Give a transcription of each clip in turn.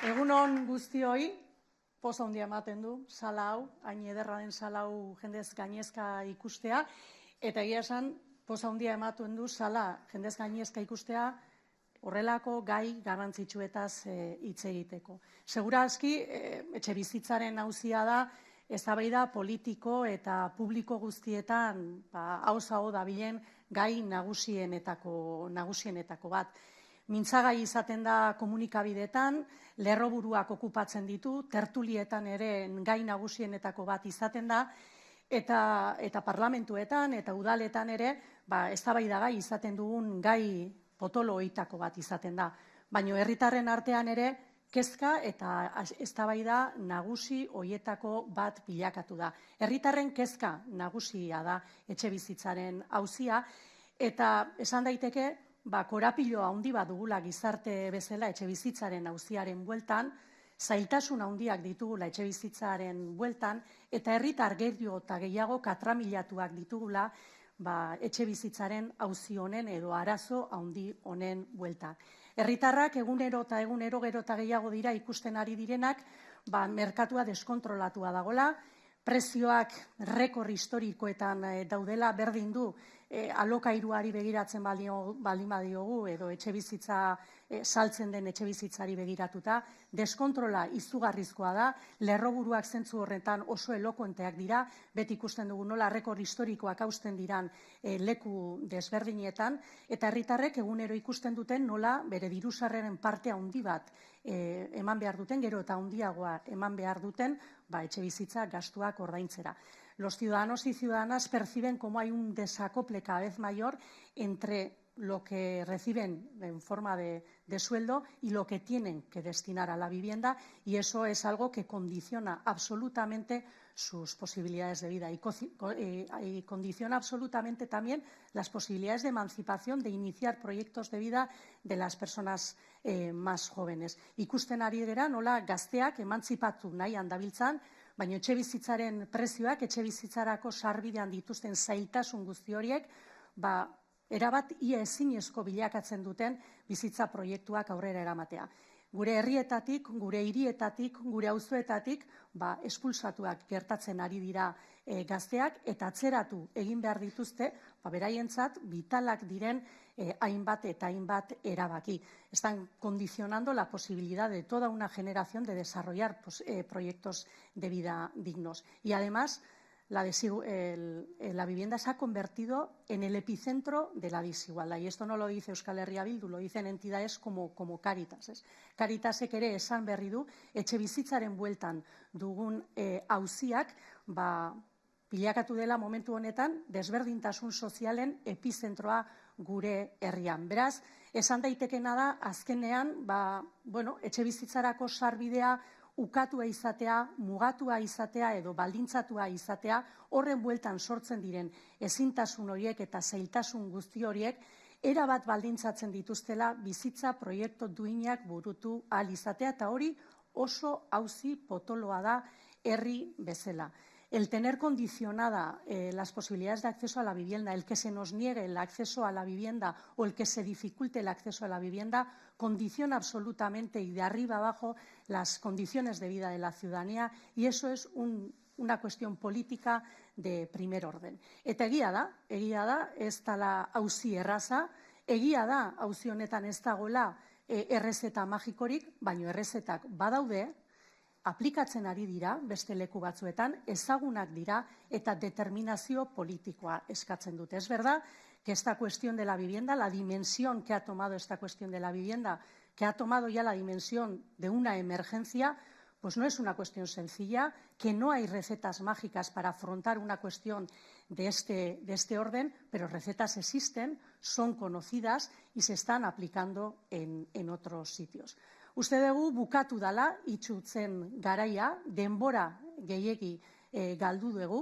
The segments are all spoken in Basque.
Egunon guztioi, poza handia ematen du, sala hau, hain ederra den sala hau jendez gainezka ikustea, eta egia esan, poza handia ematen du sala jendez gainezka ikustea, horrelako gai garrantzitsuetaz hitz egiteko. Segura aski, etxe bizitzaren auzia da, eztabaida politiko eta publiko guztietan ahoz aho dabilen gai nagusienetako bat. Mintzagai izaten da komunikabideetan, lerroburuak okupatzen ditu, tertulietan ere gai nagusienetako bat izaten da, eta parlamentuetan eta udaletan ere eztabaidagai izaten dugun gai potolo hoitako bat izaten da. Baina herritarren artean ere kezka eta eztabaida nagusi hoietako bat bilakatu da. Herritarren kezka nagusia da etxe bizitzaren auzia, eta esan daiteke korapilo handi bat dugula gizarte bezala etxe bizitzaren auziaren bueltan, zailtasun handiak ditugula etxe bizitzaren bueltan, eta herritar gehiago eta gehiago katramilatuak ditugula etxe bizitzaren auzi honen edo arazo handi honen bueltan. Herritarrak egunero gero eta gehiago dira ikusten ari direnak, merkatua deskontrolatua dagoela, prezioak rekor historikoetan daudela, berdin du alokairuari begiratzen baldin badiogu edo etxe bizitza saltzen den etxe bizitzari begiratuta, deskontrola izugarrizkoa da, lerroburuak zentzu horretan oso elokuenteak dira, beti ikusten dugu nola rekor historikoak hausten diran leku desberdinetan, eta herritarrek egunero ikusten duten nola bere dirusarreren parte handi bat eman behar duten, gero eta handiagoa eman behar duten, etxe bizitza gastuak ordaintzera. Los ciudadanos y ciudadanas perciben como hay un desacople cada vez mayor entre lo que reciben en forma de sueldo y lo que tienen que destinar a la vivienda, y eso es algo que condiciona absolutamente sus posibilidades de vida y condiciona absolutamente también las posibilidades de emancipación, de iniciar proyectos de vida de las personas más jóvenes. Ikusten ari gara nola gazteak emantzipatu nahian dabiltzan, baina etxe bizitzaren prezioak, etxe bizitzarako sarbidean dituzten zailtasun guzti horiek, erabat ia ezinezko bilakatzen duten bizitza proiektuak aurrera eramatea. Gure herrietatik, gure hirietatik, gure auzoetatik espulsatuak gertatzen ari dira gazteak, eta atzeratu egin behar dituzte beraientzat vitalak diren hainbat eta hainbat erabaki. Están condicionando la posibilidad de toda una generación de desarrollar proyectos de vida dignos. Y además, la vivienda se ha convertido en el epicentro de la desigualdad. Y esto no lo dice Euskal Herria Bildu, lo dicen entidades como Cáritas. Cáritasek ere esan berri du, etxe bizitzaren bueltan dugun auziak, bilakatu dela momentu honetan desberdintasun sozialen epizentroa gure herrian. Beraz, esan daitekena da, azkenean, etxe bizitzarako sarbidea ukatua izatea, mugatua izatea edo baldintzatua izatea, horren bueltan sortzen diren ezintasun horiek eta zailtasun guzti horiek, erabat baldintzatzen dituztela bizitza proiektu duinak burutu ahal izatea, eta hori oso auzi potoloa da herri bezala. El tener condicionada las posibilidades de acceso a la vivienda, el que se nos niegue el acceso a la vivienda o el que se dificulte el acceso a la vivienda, condiciona absolutamente y de arriba abajo las condiciones de vida de la ciudadanía, y eso es una cuestión política de primer orden. Eta egia da, ez dela auzi erraza, egia da auzi honetan ez dagoela errezeta magikorik, baina errezetak badaude, aplikatzen ari dira beste leku batzuetan, ezagunak dira eta determinazio politikoa eskatzen dute. Es verdad que esta cuestión de la vivienda, la dimensión que ha tomado esta cuestión de la vivienda, que ha tomado ya la dimensión de una emergencia, pues no es una cuestión sencilla, que no hay recetas mágicas para afrontar una cuestión de este orden, pero recetas existen, son conocidas y se están aplicando en otros sitios. Uste dugu bukatu dala itxutzen garaia, denbora gehiegi galdu dugu,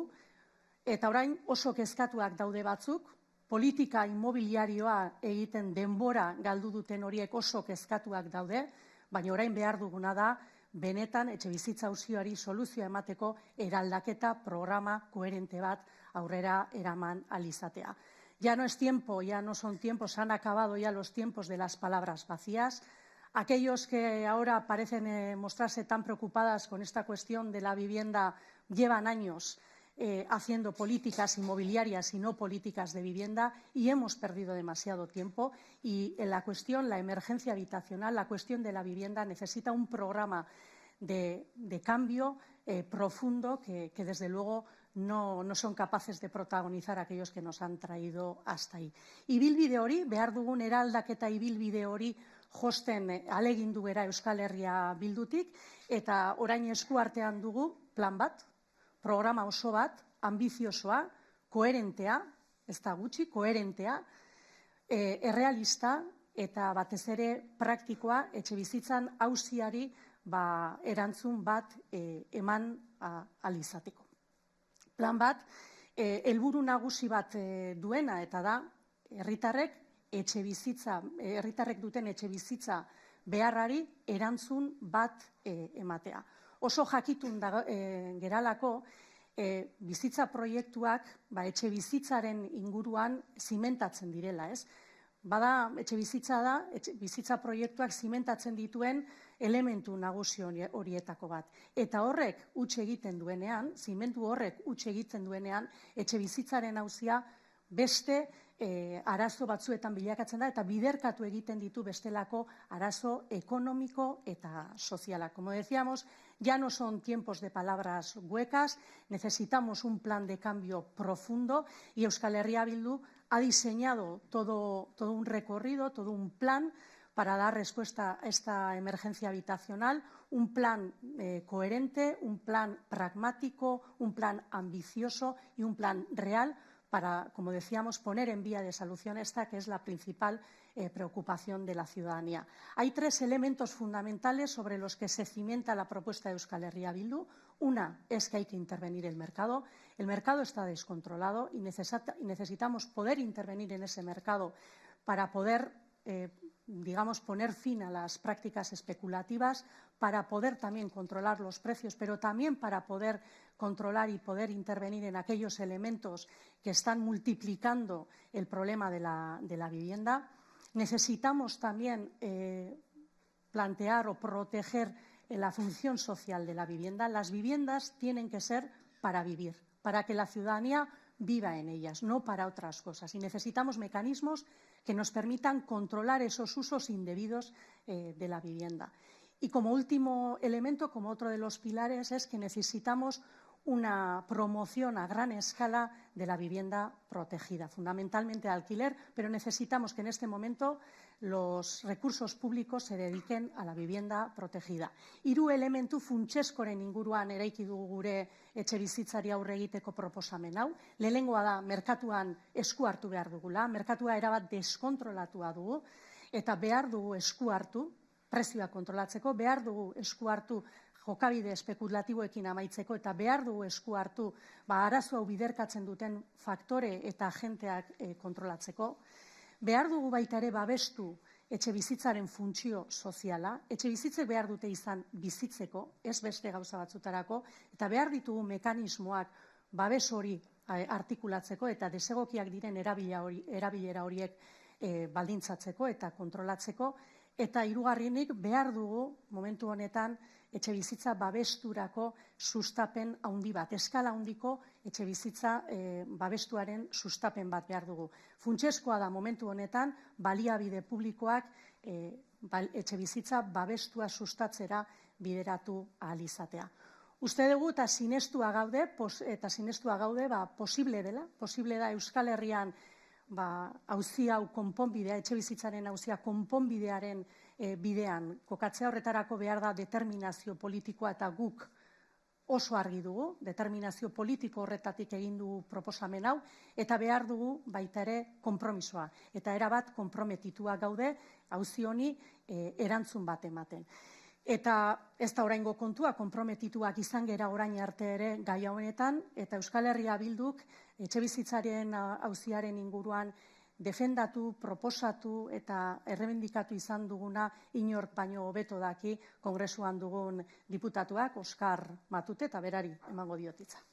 eta orain oso kezkatuak daude batzuk, politika inmobiliarioa egiten denbora galdu duten horiek oso kezkatuak daude, baina orain behar duguna da, benetan etxe bizitza auzioari soluzioa emateko eraldaketa programa koherente bat aurrera eraman ahal izatea. Ya no es tiempo, ya no son tiempos, han acabado ya los tiempos de las palabras vacías. Aquellos que ahora parecen mostrarse tan preocupadas con esta cuestión de la vivienda llevan años haciendo políticas inmobiliarias y no políticas de vivienda, y hemos perdido demasiado tiempo. Y en la emergencia habitacional, la cuestión de la vivienda necesita un programa de cambio profundo que desde luego no son capaces de protagonizar aquellos que nos han traído hasta ahí. Ibilbide hori, behar dugun eraldaketa ibilbide hori josten ahalegindu gara Euskal Herria Bildutik, eta orain esku artean dugu plan bat, programa oso bat, ambiziosoa, koherentea, ez da gutxi, koherentea, errealista eta batez ere praktikoa, etxebizitzan auziari erantzun bat eman ahal izateko. Plan bat, helburu nagusi bat duena, eta da, herritarrek duten etxebizitza beharrari erantzun bat ematea. Oso jakitun geralako bizitza proiektuak etxe bizitzaren inguruan zimentatzen direla, ez? Bada, bizitza proiektuak zimentatzen dituen elementu nagusi horietako bat. Eta horrek huts egiten duenean, zimentu horrek huts egiten duenean, etxe bizitzaren auzia beste arazo batzuetan bilakatzen da eta biderkatu egiten ditu bestelako arazo ekonomiko eta sozialak. Como decíamos, ya no son tiempos de palabras huecas, necesitamos un plan de cambio profundo y Euskal Herria Bildu ha diseñado todo un recorrido, todo un plan para dar respuesta a esta emergencia habitacional, un plan coherente, un plan pragmático, un plan ambicioso y un plan real para, como decíamos, poner en vía de solución esta que es la principal preocupación de la ciudadanía. Hay 3 elementos fundamentales sobre los que se cimienta la propuesta de Euskal Herria Bildu. Una es que hay que intervenir el mercado. El mercado está descontrolado y necesitamos poder intervenir en ese mercado para poder poner fin a las prácticas especulativas, para poder también controlar los precios, pero también para poder controlar y poder intervenir en aquellos elementos que están multiplicando el problema de la vivienda. Necesitamos también plantear o proteger la función social de la vivienda. Las viviendas tienen que ser para vivir, para que la ciudadanía viva en ellas, no para otras cosas. Y necesitamos mecanismos que nos permitan controlar esos usos indebidos de la vivienda. Y como último elemento, como otro de los pilares, es que necesitamos una promoción a gran escala de la vivienda protegida, fundamentalmente de alquiler, pero necesitamos que en este momento los recursos públicos se dediquen a la vivienda protegida. 3 elementu funtseskoren inguruan eraiki dugu gure etxebizitzari aurre egiteko proposamen hau. Lehenengoa da, merkatuan esku hartu behar dugula, merkatua erabat deskontrolatua dugu, eta behar dugu esku hartu, prezioa kontrolatzeko, behar dugu esku hartu jokabide espekulatiboekin amaitzeko, eta behar dugu esku hartu arazo hau biderkatzen duten faktore eta agenteak kontrolatzeko. Behar dugu baita ere babestu etxe bizitzaren funtzio soziala, etxe bizitzek behar dute izan bizitzeko, ez beste gauza batzutarako, eta behar ditugu mekanismoak babes hori artikulatzeko eta desegokiak diren erabilera horiek baldintzatzeko eta kontrolatzeko. Eta 3. behar dugu momentu honetan etxe bizitza babesturako sustapen handi bat, eskala handiko etxe bizitza babestuaren sustapen bat behar dugu. Funtsezkoa da momentu honetan baliabide publikoak etxe bizitza babestua sustatzera bideratu ahal izatea. Uste dugu eta sinestua gaude, posible da Euskal Herrian auzi hau konponbidea, etxe bizitzaren auzia konponbidearen bidean kokatzea. Horretarako behar da determinazio politikoa, eta guk oso argi dugu, determinazio politiko horretatik egin dugu proposamen hau, eta behar dugu baita ere konpromisoa. Eta erabat konprometitua gaude auzi honi erantzun bat ematen. Eta ez da oraingo kontua, konprometituak izan gera orain arte ere gai honetan, eta Euskal Herria Bilduk etxebizitzaren auziaren inguruan defendatu, proposatu eta errebendikatu izan duguna inork baino hobeto daki Kongresuan dugun diputatuak, Oskar Matute, eta berari emango diot hitza.